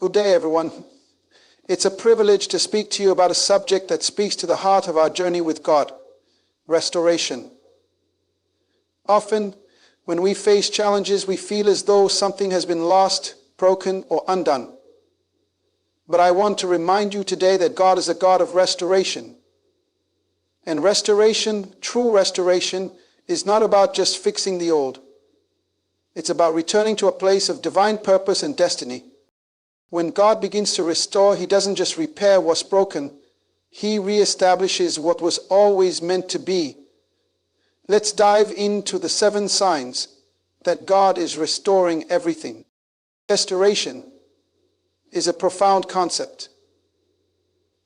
Good day, everyone. It's a privilege to speak to you about a subject that speaks to the heart of our journey with God: restoration. Often, when we face challenges, we feel as though something has been lost, broken, or undone. But I want to remind you today that God is a God of restoration. And restoration, true restoration, is not about just fixing the old. It's about returning to a place of divine purpose and destiny. When God begins to restore, He doesn't just repair what's broken. He reestablishes what was always meant to be. Let's dive into the 7 signs that God is restoring everything. Restoration is a profound concept,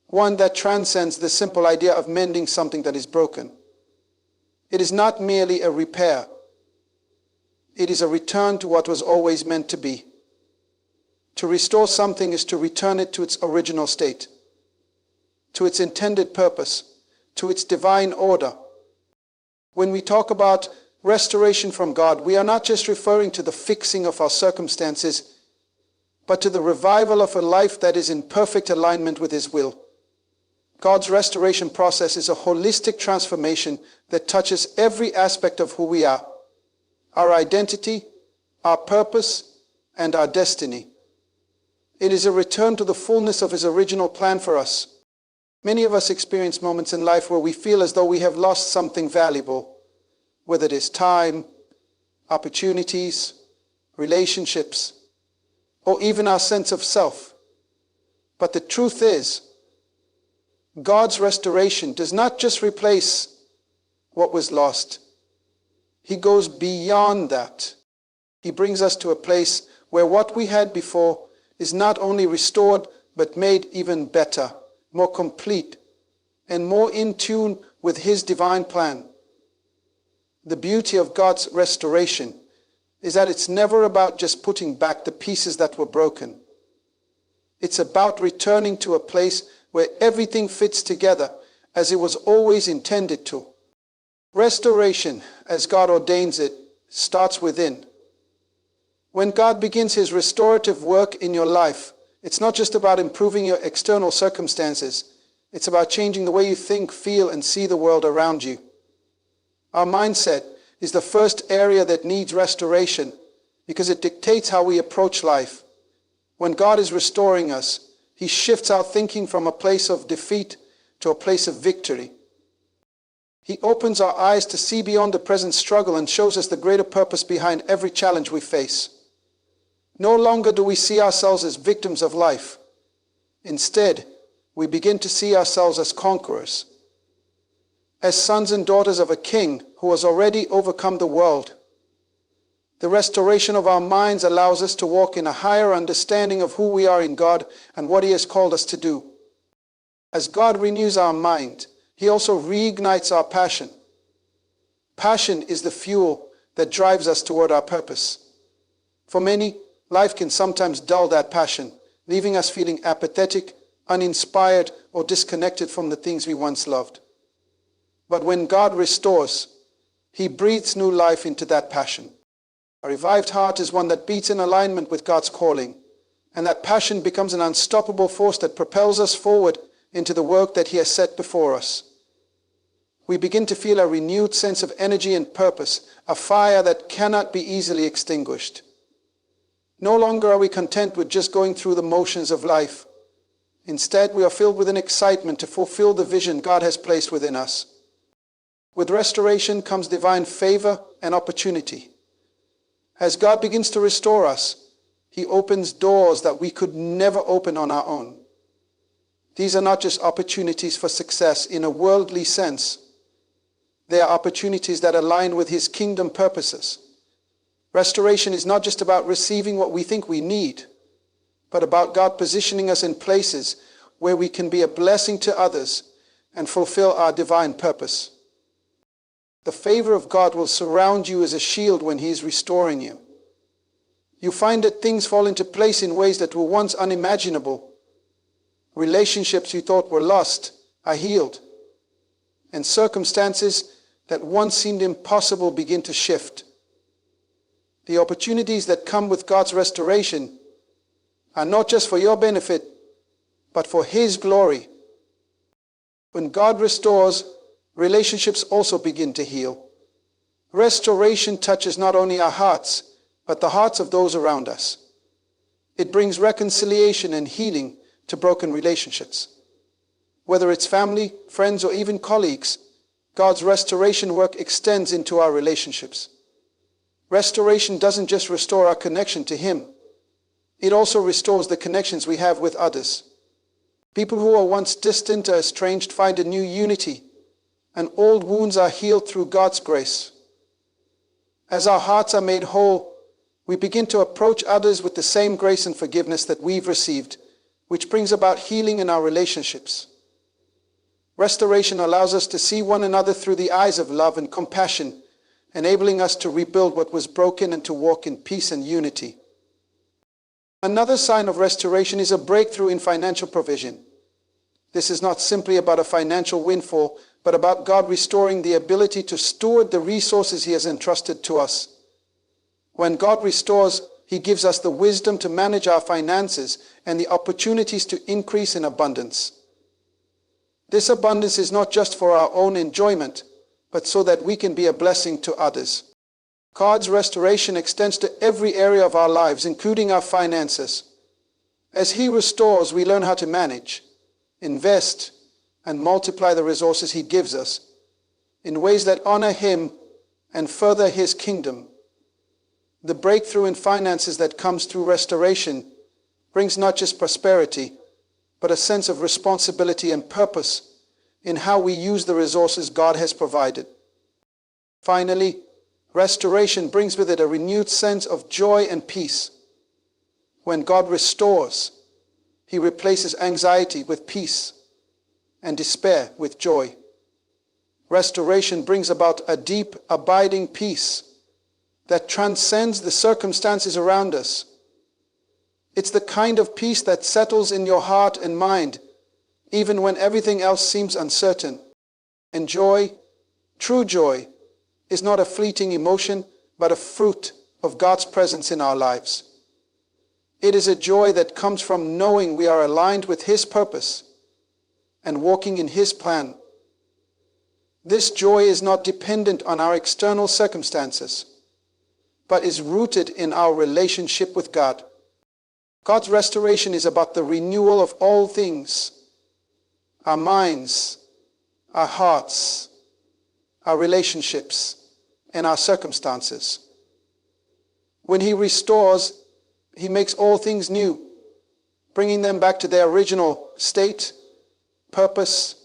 one that transcends the simple idea of mending something that is broken. It is not merely a repair. It is a return to what was always meant to be. To restore something is to return it to its original state, to its intended purpose, to its divine order. When we talk about restoration from God, we are not just referring to the fixing of our circumstances, but to the revival of a life that is in perfect alignment with His will. God's restoration process is a holistic transformation that touches every aspect of who we are: our identity, our purpose, and our destiny. It is a return to the fullness of His original plan for us. Many of us experience moments in life where we feel as though we have lost something valuable, whether it is time, opportunities, relationships, or even our sense of self. But the truth is, God's restoration does not just replace what was lost. He goes beyond that. He brings us to a place where what we had before is not only restored, but made even better, more complete, and more in tune with His divine plan. The beauty of God's restoration is that it's never about just putting back the pieces that were broken. It's about returning to a place where everything fits together as it was always intended to. Restoration, as God ordains it, starts within. When God begins His restorative work in your life, it's not just about improving your external circumstances. It's about changing the way you think, feel, and see the world around you. Our mindset is the first area that needs restoration because it dictates how we approach life. When God is restoring us, He shifts our thinking from a place of defeat to a place of victory. He opens our eyes to see beyond the present struggle and shows us the greater purpose behind every challenge we face. No longer do we see ourselves as victims of life. Instead, we begin to see ourselves as conquerors, as sons and daughters of a King who has already overcome the world. The restoration of our minds allows us to walk in a higher understanding of who we are in God and what He has called us to do. As God renews our mind, He also reignites our passion. Passion is the fuel that drives us toward our purpose. For many, life can sometimes dull that passion, leaving us feeling apathetic, uninspired, or disconnected from the things we once loved. But when God restores, He breathes new life into that passion. A revived heart is one that beats in alignment with God's calling, and that passion becomes an unstoppable force that propels us forward into the work that He has set before us. We begin to feel a renewed sense of energy and purpose, a fire that cannot be easily extinguished. No longer are we content with just going through the motions of life. Instead, we are filled with an excitement to fulfill the vision God has placed within us. With restoration comes divine favor and opportunity. As God begins to restore us, He opens doors that we could never open on our own. These are not just opportunities for success in a worldly sense. They are opportunities that align with His kingdom purposes. Restoration is not just about receiving what we think we need, but about God positioning us in places where we can be a blessing to others and fulfill our divine purpose. The favor of God will surround you as a shield when He is restoring you. You find that things fall into place in ways that were once unimaginable. Relationships you thought were lost are healed, and circumstances that once seemed impossible begin to shift. The opportunities that come with God's restoration are not just for your benefit, but for His glory. When God restores, relationships also begin to heal. Restoration touches not only our hearts, but the hearts of those around us. It brings reconciliation and healing to broken relationships. Whether it's family, friends, or even colleagues, God's restoration work extends into our relationships. Restoration doesn't just restore our connection to Him. It also restores the connections we have with others. People who were once distant or estranged find a new unity, and old wounds are healed through God's grace. As our hearts are made whole, we begin to approach others with the same grace and forgiveness that we've received, which brings about healing in our relationships. Restoration allows us to see one another through the eyes of love and compassion, enabling us to rebuild what was broken and to walk in peace and unity. Another sign of restoration is a breakthrough in financial provision. This is not simply about a financial windfall, but about God restoring the ability to steward the resources He has entrusted to us. When God restores, He gives us the wisdom to manage our finances and the opportunities to increase in abundance. This abundance is not just for our own enjoyment, but so that we can be a blessing to others. God's restoration extends to every area of our lives, including our finances. As He restores, we learn how to manage, invest, and multiply the resources He gives us in ways that honor Him and further His kingdom. The breakthrough in finances that comes through restoration brings not just prosperity, but a sense of responsibility and purpose in how we use the resources God has provided. Finally, restoration brings with it a renewed sense of joy and peace. When God restores, He replaces anxiety with peace and despair with joy. Restoration brings about a deep, abiding peace that transcends the circumstances around us. It's the kind of peace that settles in your heart and mind, even when everything else seems uncertain. And joy, true joy, is not a fleeting emotion, but a fruit of God's presence in our lives. It is a joy that comes from knowing we are aligned with His purpose and walking in His plan. This joy is not dependent on our external circumstances, but is rooted in our relationship with God. God's restoration is about the renewal of all things: our minds, our hearts, our relationships, and our circumstances. When He restores, He makes all things new, bringing them back to their original state, purpose,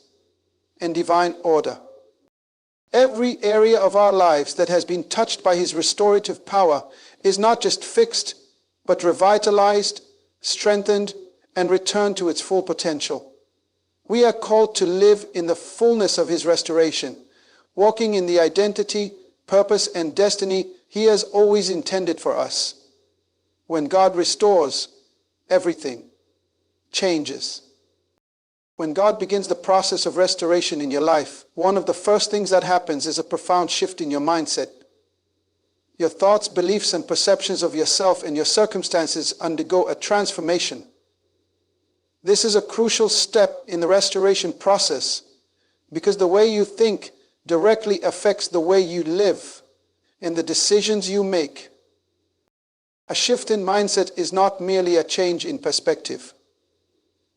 and divine order. Every area of our lives that has been touched by His restorative power is not just fixed, but revitalized, strengthened, and returned to its full potential. We are called to live in the fullness of His restoration, walking in the identity, purpose, and destiny He has always intended for us. When God restores, everything changes. When God begins the process of restoration in your life, one of the first things that happens is a profound shift in your mindset. Your thoughts, beliefs, and perceptions of yourself and your circumstances undergo a transformation. This is a crucial step in the restoration process because the way you think directly affects the way you live and the decisions you make. A shift in mindset is not merely a change in perspective.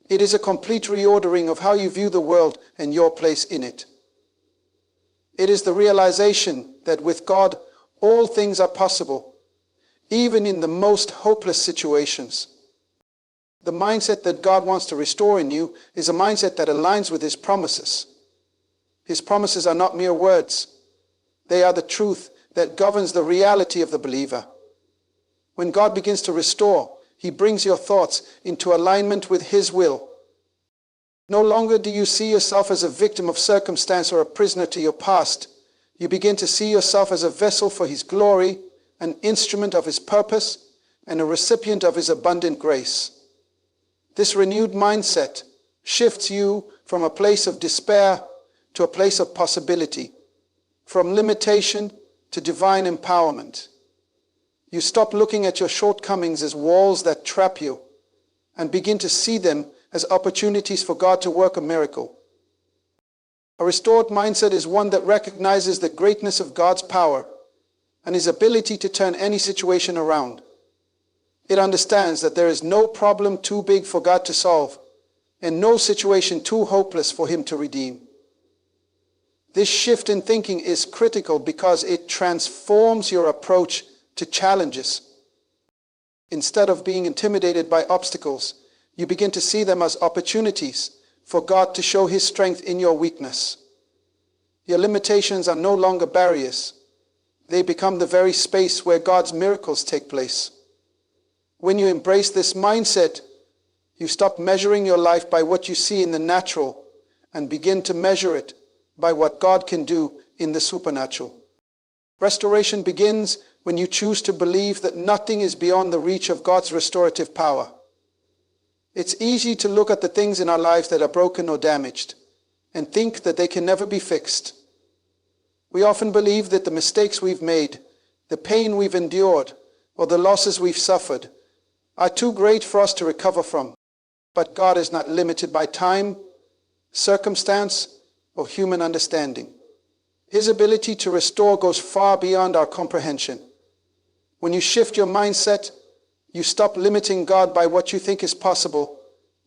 It is a complete reordering of how you view the world and your place in it. It is the realization that with God, all things are possible, even in the most hopeless situations. The mindset that God wants to restore in you is a mindset that aligns with His promises. His promises are not mere words. They are the truth that governs the reality of the believer. When God begins to restore, He brings your thoughts into alignment with His will. No longer do you see yourself as a victim of circumstance or a prisoner to your past. You begin to see yourself as a vessel for His glory, an instrument of His purpose, and a recipient of His abundant grace. This renewed mindset shifts you from a place of despair to a place of possibility, from limitation to divine empowerment. You stop looking at your shortcomings as walls that trap you and begin to see them as opportunities for God to work a miracle. A restored mindset is one that recognizes the greatness of God's power and His ability to turn any situation around. It understands that there is no problem too big for God to solve and no situation too hopeless for Him to redeem. This shift in thinking is critical because it transforms your approach to challenges. Instead of being intimidated by obstacles, you begin to see them as opportunities for God to show His strength in your weakness. Your limitations are no longer barriers. They become the very space where God's miracles take place. When you embrace this mindset, you stop measuring your life by what you see in the natural and begin to measure it by what God can do in the supernatural. Restoration begins when you choose to believe that nothing is beyond the reach of God's restorative power. It's easy to look at the things in our lives that are broken or damaged and think that they can never be fixed. We often believe that the mistakes we've made, the pain we've endured, or the losses we've suffered are too great for us to recover from. But God is not limited by time, circumstance, or human understanding. His ability to restore goes far beyond our comprehension. When you shift your mindset, you stop limiting God by what you think is possible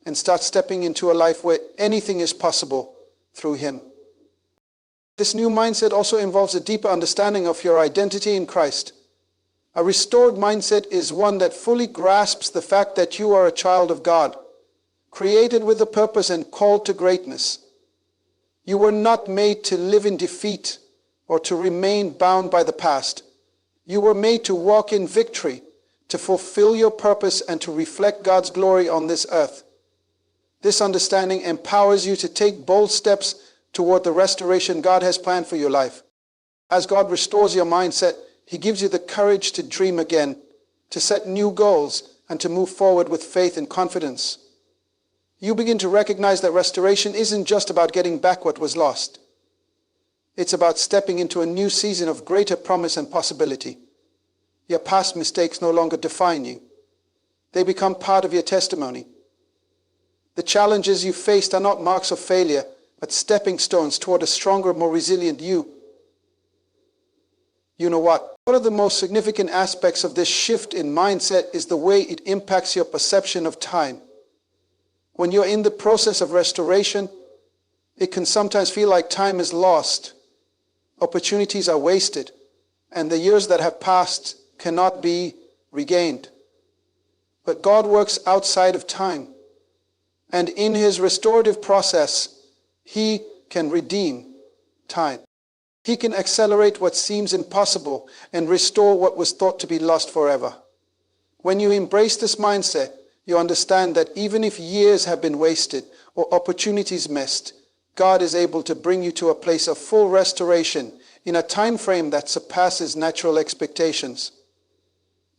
and start stepping into a life where anything is possible through Him. This new mindset also involves a deeper understanding of your identity in Christ. A restored mindset is one that fully grasps the fact that you are a child of God, created with a purpose and called to greatness. You were not made to live in defeat or to remain bound by the past. You were made to walk in victory, to fulfill your purpose and to reflect God's glory on this earth. This understanding empowers you to take bold steps toward the restoration God has planned for your life. As God restores your mindset, He gives you the courage to dream again, to set new goals, and to move forward with faith and confidence. You begin to recognize that restoration isn't just about getting back what was lost. It's about stepping into a new season of greater promise and possibility. Your past mistakes no longer define you. They become part of your testimony. The challenges you faced are not marks of failure, but stepping stones toward a stronger, more resilient you. You know what? One of the most significant aspects of this shift in mindset is the way it impacts your perception of time. When you're in the process of restoration, it can sometimes feel like time is lost, opportunities are wasted, and the years that have passed cannot be regained. But God works outside of time, and in His restorative process, He can redeem time. He can accelerate what seems impossible and restore what was thought to be lost forever. When you embrace this mindset, you understand that even if years have been wasted or opportunities missed, God is able to bring you to a place of full restoration in a time frame that surpasses natural expectations.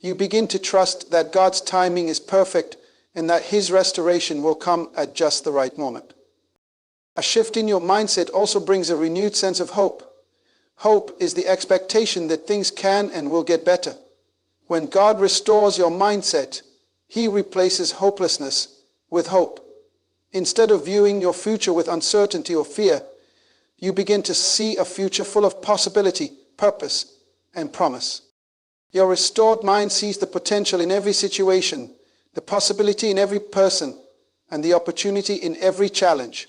You begin to trust that God's timing is perfect and that His restoration will come at just the right moment. A shift in your mindset also brings a renewed sense of hope. Hope is the expectation that things can and will get better. When God restores your mindset, He replaces hopelessness with hope. Instead of viewing your future with uncertainty or fear, you begin to see a future full of possibility, purpose, and promise. Your restored mind sees the potential in every situation, the possibility in every person, and the opportunity in every challenge.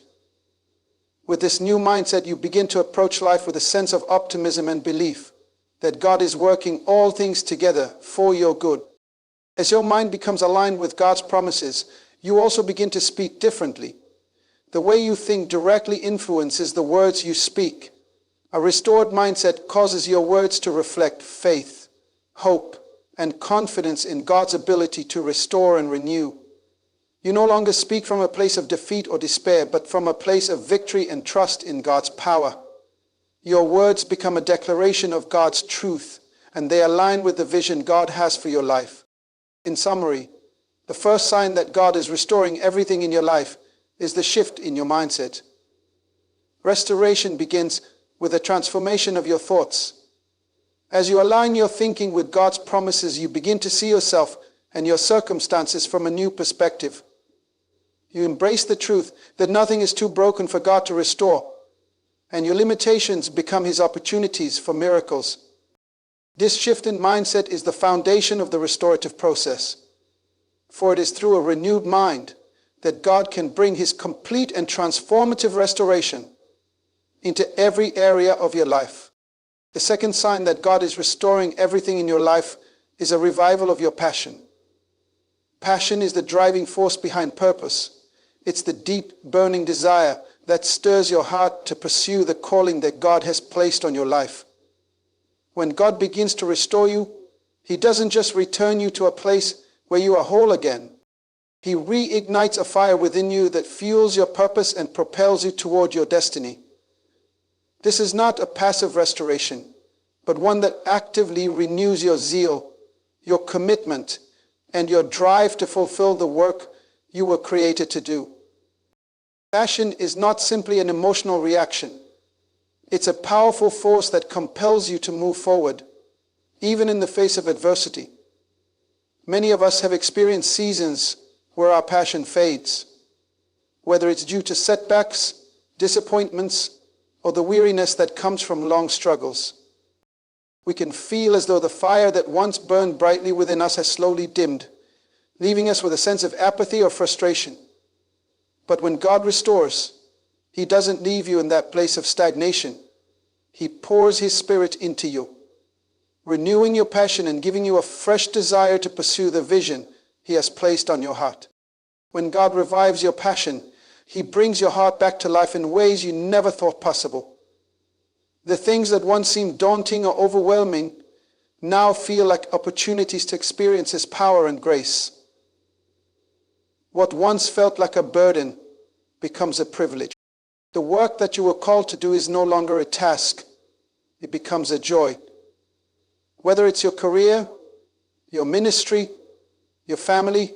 With this new mindset, you begin to approach life with a sense of optimism and belief that God is working all things together for your good. As your mind becomes aligned with God's promises, you also begin to speak differently. The way you think directly influences the words you speak. A restored mindset causes your words to reflect faith, hope, and confidence in God's ability to restore and renew. You no longer speak from a place of defeat or despair, but from a place of victory and trust in God's power. Your words become a declaration of God's truth, and they align with the vision God has for your life. In summary, the first sign that God is restoring everything in your life is the shift in your mindset. Restoration begins with a transformation of your thoughts. As you align your thinking with God's promises, you begin to see yourself and your circumstances from a new perspective. You embrace the truth that nothing is too broken for God to restore, and your limitations become His opportunities for miracles. This shift in mindset is the foundation of the restorative process, for it is through a renewed mind that God can bring His complete and transformative restoration into every area of your life. The second sign that God is restoring everything in your life is a revival of your passion. Passion is the driving force behind purpose. It's the deep, burning desire that stirs your heart to pursue the calling that God has placed on your life. When God begins to restore you, He doesn't just return you to a place where you are whole again. He reignites a fire within you that fuels your purpose and propels you toward your destiny. This is not a passive restoration, but one that actively renews your zeal, your commitment, and your drive to fulfill the work you were created to do. Passion is not simply an emotional reaction. It's a powerful force that compels you to move forward, even in the face of adversity. Many of us have experienced seasons where our passion fades, whether it's due to setbacks, disappointments, or the weariness that comes from long struggles. We can feel as though the fire that once burned brightly within us has slowly dimmed, leaving us with a sense of apathy or frustration. But when God restores, He doesn't leave you in that place of stagnation. He pours His Spirit into you, renewing your passion and giving you a fresh desire to pursue the vision He has placed on your heart. When God revives your passion, He brings your heart back to life in ways you never thought possible. The things that once seemed daunting or overwhelming now feel like opportunities to experience His power and grace. What once felt like a burden becomes a privilege. The work that you were called to do is no longer a task. It becomes a joy. Whether it's your career, your ministry, your family,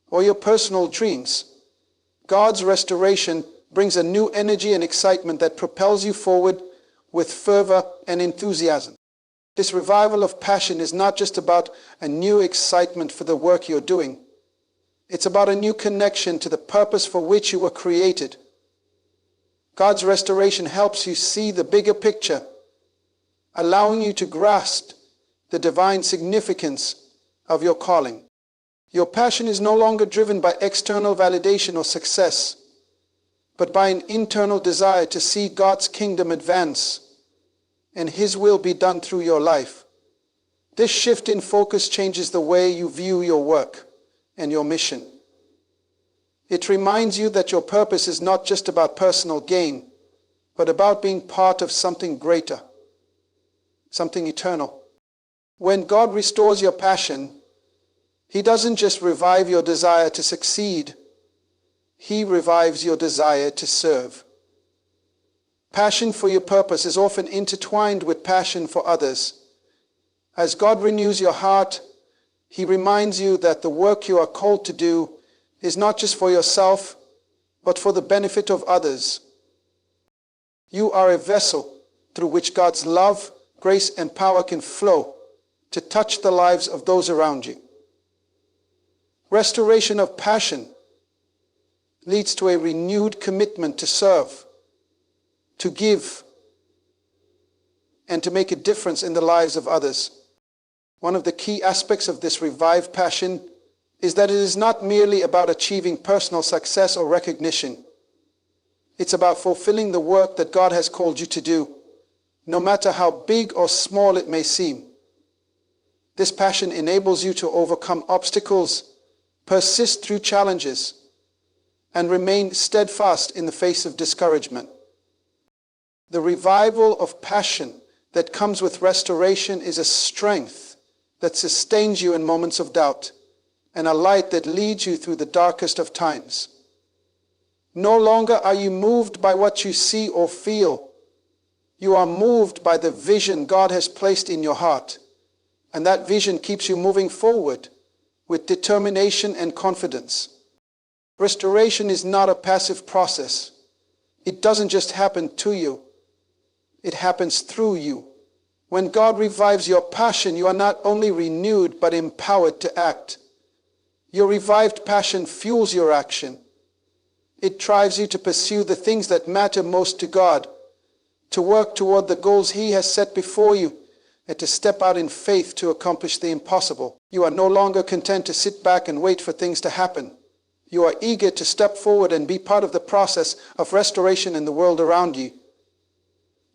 or your personal dreams, God's restoration brings a new energy and excitement that propels you forward with fervor and enthusiasm. This revival of passion is not just about a new excitement for the work you're doing. It's about a new connection to the purpose for which you were created. God's restoration helps you see the bigger picture, allowing you to grasp the divine significance of your calling. Your passion is no longer driven by external validation or success, but by an internal desire to see God's kingdom advance and His will be done through your life. This shift in focus changes the way you view your work and your mission. It reminds you that your purpose is not just about personal gain, but about being part of something greater, something eternal. When God restores your passion, He doesn't just revive your desire to succeed, He revives your desire to serve. Passion for your purpose is often intertwined with passion for others. As God renews your heart, He reminds you that the work you are called to do is not just for yourself, but for the benefit of others. You are a vessel through which God's love, grace, and power can flow to touch the lives of those around you. Restoration of passion leads to a renewed commitment to serve, to give, and to make a difference in the lives of others. One of the key aspects of this revived passion is that it is not merely about achieving personal success or recognition. It's about fulfilling the work that God has called you to do, no matter how big or small it may seem. This passion enables you to overcome obstacles, persist through challenges, and remain steadfast in the face of discouragement. The revival of passion that comes with restoration is a strength that sustains you in moments of doubt, and a light that leads you through the darkest of times. No longer are you moved by what you see or feel. You are moved by the vision God has placed in your heart, and that vision keeps you moving forward with determination and confidence. Restoration is not a passive process. It doesn't just happen to you. It happens through you. When God revives your passion, you are not only renewed but empowered to act. Your revived passion fuels your action. It drives you to pursue the things that matter most to God, to work toward the goals He has set before you, and to step out in faith to accomplish the impossible. You are no longer content to sit back and wait for things to happen. You are eager to step forward and be part of the process of restoration in the world around you.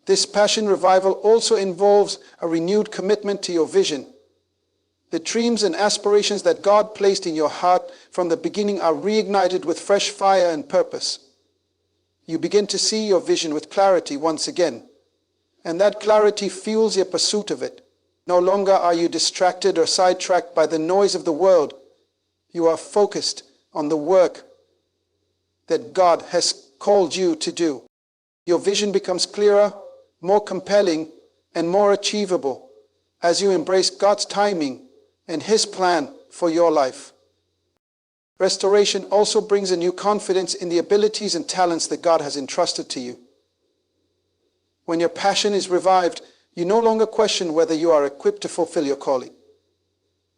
This passion revival also involves a renewed commitment to your vision. The dreams and aspirations that God placed in your heart from the beginning are reignited with fresh fire and purpose. You begin to see your vision with clarity once again, and that clarity fuels your pursuit of it. No longer are you distracted or sidetracked by the noise of the world. You are focused on the work that God has called you to do. Your vision becomes clearer, more compelling, and more achievable as you embrace God's timing and His plan for your life. Restoration also brings a new confidence in the abilities and talents that God has entrusted to you. When your passion is revived, you no longer question whether you are equipped to fulfill your calling.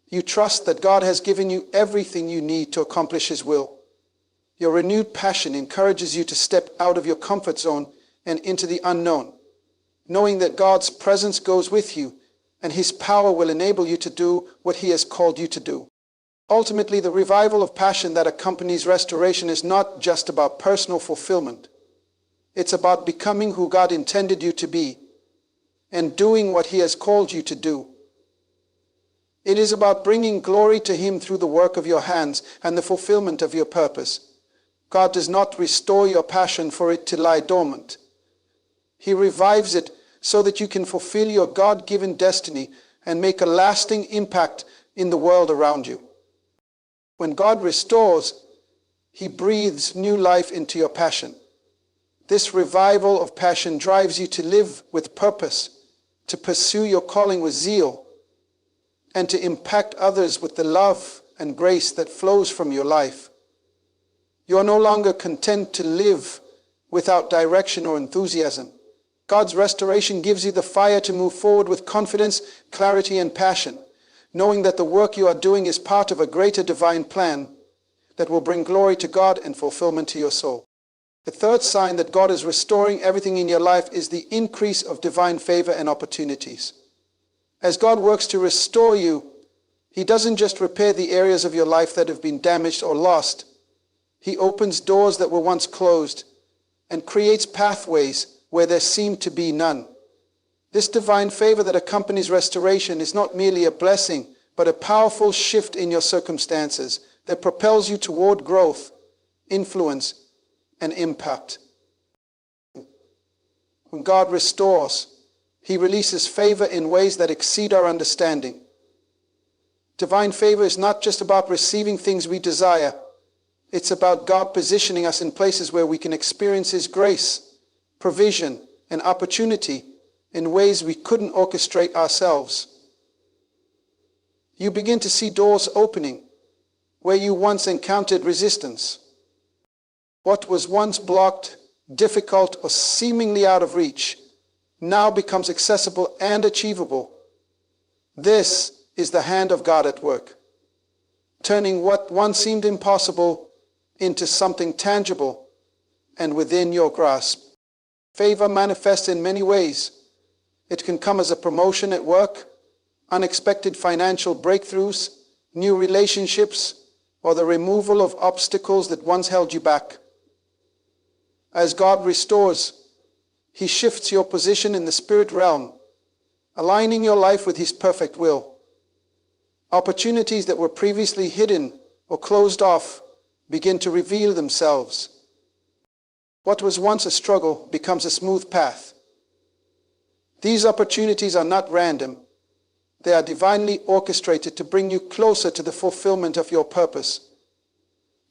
You trust that God has given you everything you need to accomplish His will. Your renewed passion encourages you to step out of your comfort zone and into the unknown, knowing that God's presence goes with you and His power will enable you to do what He has called you to do. Ultimately, the revival of passion that accompanies restoration is not just about personal fulfillment. It's about becoming who God intended you to be and doing what He has called you to do. It is about bringing glory to Him through the work of your hands and the fulfillment of your purpose. God does not restore your passion for it to lie dormant. He revives it so that you can fulfill your God-given destiny and make a lasting impact in the world around you. When God restores, He breathes new life into your passion. This revival of passion drives you to live with purpose, to pursue your calling with zeal, and to impact others with the love and grace that flows from your life. You are no longer content to live without direction or enthusiasm. God's restoration gives you the fire to move forward with confidence, clarity, and passion, knowing that the work you are doing is part of a greater divine plan that will bring glory to God and fulfillment to your soul. The third sign that God is restoring everything in your life is the increase of divine favor and opportunities. As God works to restore you, He doesn't just repair the areas of your life that have been damaged or lost. He opens doors that were once closed and creates pathways where there seemed to be none. This divine favor that accompanies restoration is not merely a blessing, but a powerful shift in your circumstances that propels you toward growth, influence, and impact. When God restores, He releases favor in ways that exceed our understanding. Divine favor is not just about receiving things we desire. It's about God positioning us in places where we can experience His grace, provision, and opportunity in ways we couldn't orchestrate ourselves. You begin to see doors opening where you once encountered resistance. What was once blocked, difficult, or seemingly out of reach now becomes accessible and achievable. This is the hand of God at work, turning what once seemed impossible into something tangible and within your grasp. Favor manifests in many ways. It can come as a promotion at work, unexpected financial breakthroughs, new relationships, or the removal of obstacles that once held you back. As God restores, He shifts your position in the spirit realm, aligning your life with His perfect will. Opportunities that were previously hidden or closed off begin to reveal themselves. What was once a struggle becomes a smooth path. These opportunities are not random. They are divinely orchestrated to bring you closer to the fulfillment of your purpose.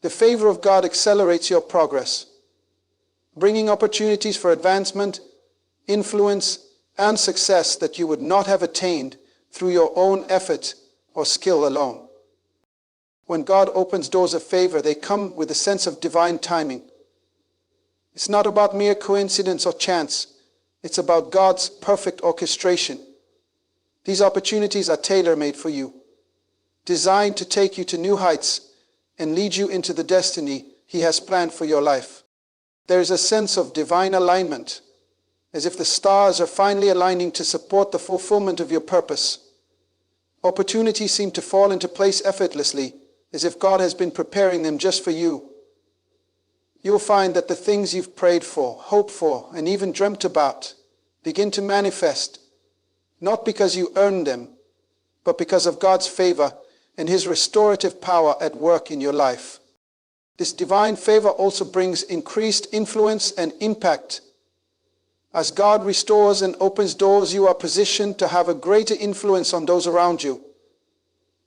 The favor of God accelerates your progress, bringing opportunities for advancement, influence, and success that you would not have attained through your own effort or skill alone. When God opens doors of favor, they come with a sense of divine timing. It's not about mere coincidence or chance. It's about God's perfect orchestration. These opportunities are tailor-made for you, designed to take you to new heights and lead you into the destiny He has planned for your life. There is a sense of divine alignment, as if the stars are finally aligning to support the fulfillment of your purpose. Opportunities seem to fall into place effortlessly, as if God has been preparing them just for you. You'll find that the things you've prayed for, hoped for, and even dreamt about begin to manifest, not because you earned them, but because of God's favor and His restorative power at work in your life. This divine favor also brings increased influence and impact. As God restores and opens doors, you are positioned to have a greater influence on those around you.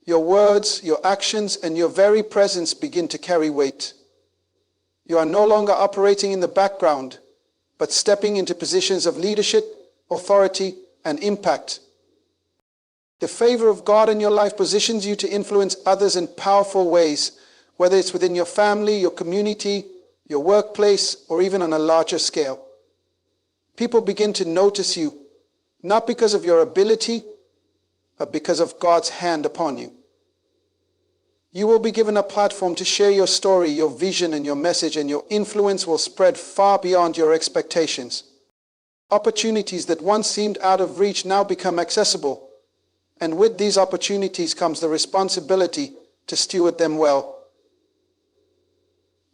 Your words, your actions, and your very presence begin to carry weight. You are no longer operating in the background, but stepping into positions of leadership, authority, and impact. The favor of God in your life positions you to influence others in powerful ways, whether it's within your family, your community, your workplace, or even on a larger scale. People begin to notice you, not because of your ability, but because of God's hand upon you. You will be given a platform to share your story, your vision, and your message, and your influence will spread far beyond your expectations. Opportunities that once seemed out of reach now become accessible, and with these opportunities comes the responsibility to steward them well.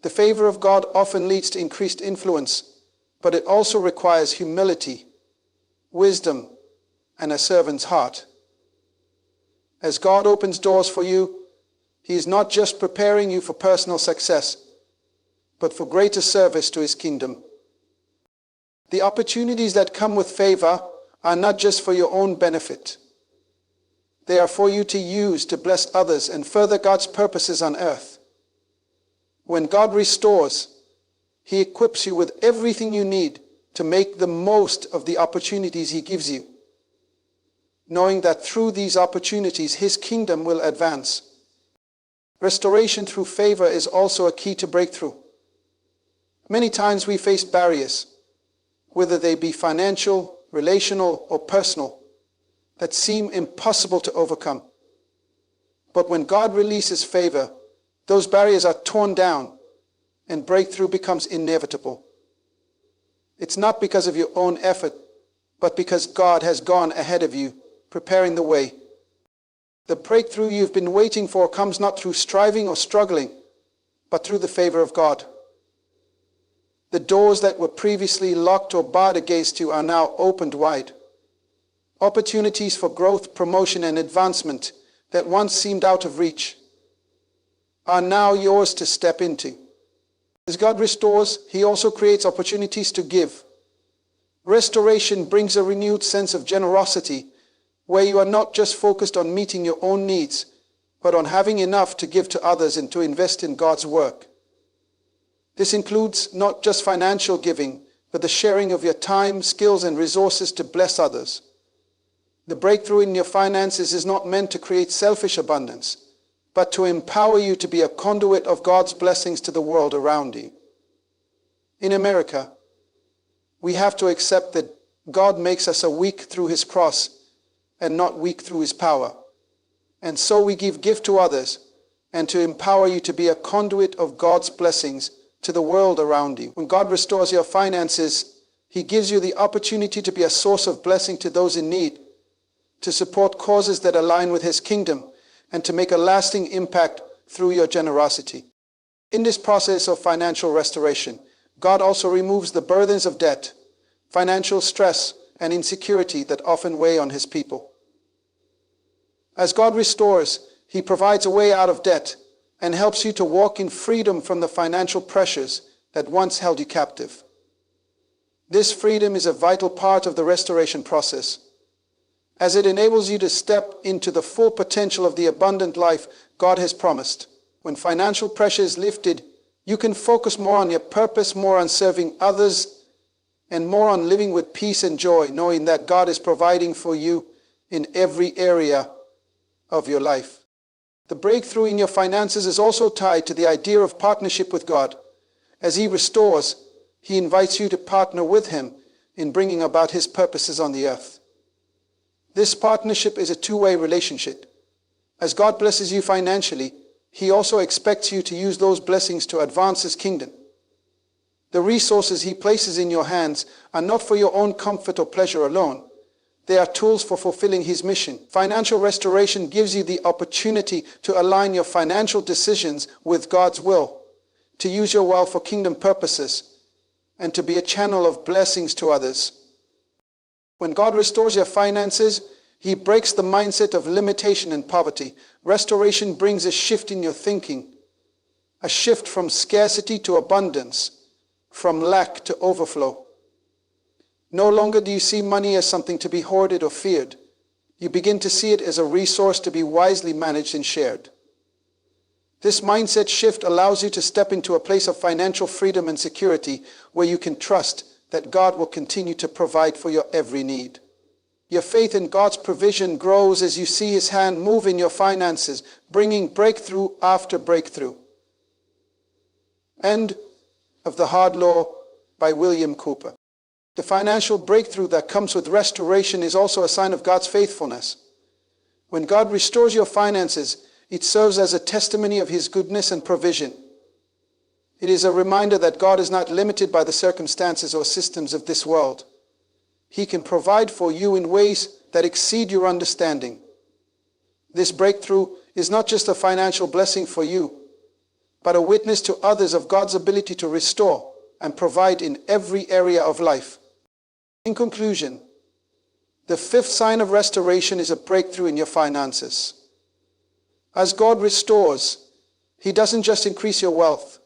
The favor of God often leads to increased influence, but it also requires humility, wisdom, and a servant's heart. As God opens doors for you, He is not just preparing you for personal success, but for greater service to His kingdom. The opportunities that come with favor are not just for your own benefit. They are for you to use to bless others and further God's purposes on earth. When God restores, He equips you with everything you need to make the most of the opportunities He gives you, knowing that through these opportunities His kingdom will advance. Restoration through favor is also a key to breakthrough. Many times we face barriers, whether they be financial, relational, or personal, that seem impossible to overcome. But when God releases favor, those barriers are torn down and breakthrough becomes inevitable. It's not because of your own effort, but because God has gone ahead of you, preparing the way. The breakthrough you've been waiting for comes not through striving or struggling, but through the favor of God. The doors that were previously locked or barred against you are now opened wide. Opportunities for growth, promotion, and advancement that once seemed out of reach are now yours to step into. As God restores, He also creates opportunities to give. Restoration brings a renewed sense of generosity, where you are not just focused on meeting your own needs, but on having enough to give to others and to invest in God's work. This includes not just financial giving, but the sharing of your time, skills, and resources to bless others. The breakthrough in your finances is not meant to create selfish abundance, but to empower you to be a conduit of God's blessings to the world around you. In America, we have to accept that God makes us a weak through His cross and not weak through His power. And so we give gift to others and to empower you to be a conduit of God's blessings to the world around you. When God restores your finances, He gives you the opportunity to be a source of blessing to those in need, to support causes that align with His kingdom, and to make a lasting impact through your generosity. In this process of financial restoration, God also removes the burdens of debt, financial stress, and insecurity that often weigh on His people. As God restores, He provides a way out of debt and helps you to walk in freedom from the financial pressures that once held you captive. This freedom is a vital part of the restoration process, as it enables you to step into the full potential of the abundant life God has promised. When financial pressure is lifted, you can focus more on your purpose, more on serving others, and more on living with peace and joy, knowing that God is providing for you in every area of your life. The breakthrough in your finances is also tied to the idea of partnership with God. As He restores, He invites you to partner with Him in bringing about His purposes on the earth. This partnership is a two-way relationship. As God blesses you financially, He also expects you to use those blessings to advance His kingdom. The resources He places in your hands are not for your own comfort or pleasure alone. They are tools for fulfilling His mission. Financial restoration gives you the opportunity to align your financial decisions with God's will, to use your wealth for kingdom purposes, and to be a channel of blessings to others. When God restores your finances, He breaks the mindset of limitation and poverty. Restoration brings a shift in your thinking, a shift from scarcity to abundance, from lack to overflow. No longer do you see money as something to be hoarded or feared. You begin to see it as a resource to be wisely managed and shared. This mindset shift allows you to step into a place of financial freedom and security where you can trust that God will continue to provide for your every need. Your faith in God's provision grows as you see His hand move in your finances, bringing breakthrough after breakthrough. End of The Hard Law by William Cooper. The financial breakthrough that comes with restoration is also a sign of God's faithfulness. When God restores your finances, it serves as a testimony of His goodness and provision. It is a reminder that God is not limited by the circumstances or systems of this world. He can provide for you in ways that exceed your understanding. This breakthrough is not just a financial blessing for you, but a witness to others of God's ability to restore and provide in every area of life. In conclusion, the fifth sign of restoration is a breakthrough in your finances. As God restores, He doesn't just increase your wealth.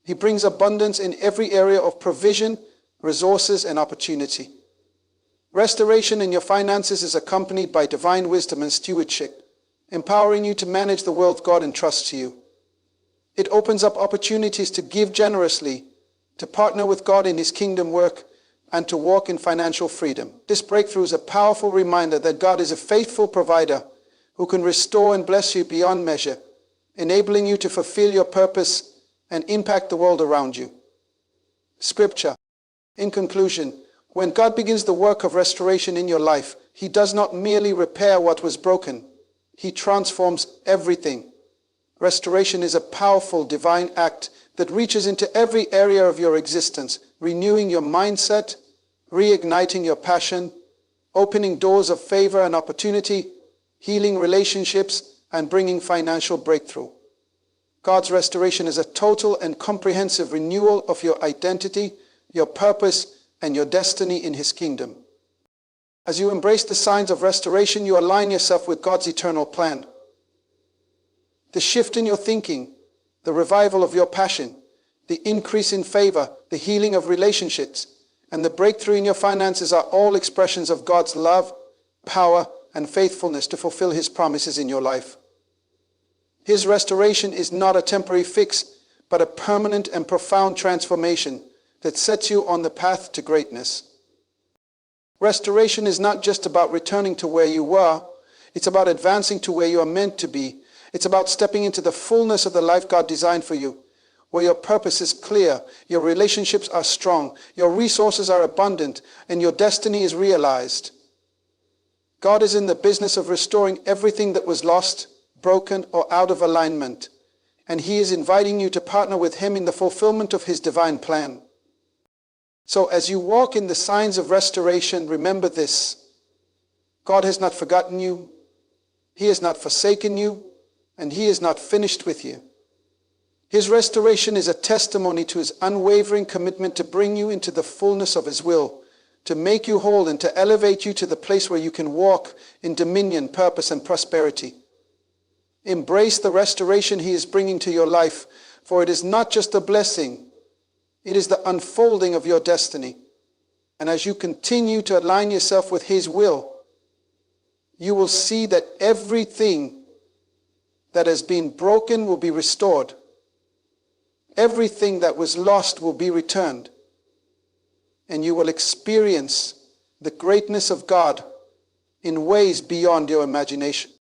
He brings abundance in every area of provision, resources, and opportunity. Restoration in your finances is accompanied by divine wisdom and stewardship, empowering you to manage the wealth God entrusts to you. It opens up opportunities to give generously, to partner with God in His kingdom work, and to walk in financial freedom. This breakthrough is a powerful reminder that God is a faithful provider who can restore and bless you beyond measure, enabling you to fulfill your purpose and impact the world around you. Scripture. In conclusion, when God begins the work of restoration in your life, He does not merely repair what was broken. He transforms everything. Restoration is a powerful divine act that reaches into every area of your existence, renewing your mindset, reigniting your passion, opening doors of favor and opportunity, healing relationships, and bringing financial breakthrough. God's restoration is a total and comprehensive renewal of your identity, your purpose, and your destiny in His kingdom. As you embrace the signs of restoration, you align yourself with God's eternal plan. The shift in your thinking, the revival of your passion, the increase in favor, the healing of relationships, and the breakthrough in your finances are all expressions of God's love, power, and faithfulness to fulfill His promises in your life. His restoration is not a temporary fix, but a permanent and profound transformation that sets you on the path to greatness. Restoration is not just about returning to where you were, it's about advancing to where you are meant to be. It's about stepping into the fullness of the life God designed for you, where your purpose is clear, your relationships are strong, your resources are abundant, and your destiny is realized. God is in the business of restoring everything that was lost, broken, or out of alignment, and He is inviting you to partner with Him in the fulfillment of His divine plan. So as you walk in the signs of restoration, remember this: God has not forgotten you, He has not forsaken you, and He is not finished with you. His restoration is a testimony to His unwavering commitment to bring you into the fullness of His will, to make you whole and to elevate you to the place where you can walk in dominion, purpose, and prosperity. Embrace the restoration He is bringing to your life, for it is not just a blessing, it is the unfolding of your destiny. And as you continue to align yourself with His will, you will see that everything that has been broken will be restored. Everything that was lost will be returned. And you will experience the greatness of God in ways beyond your imagination.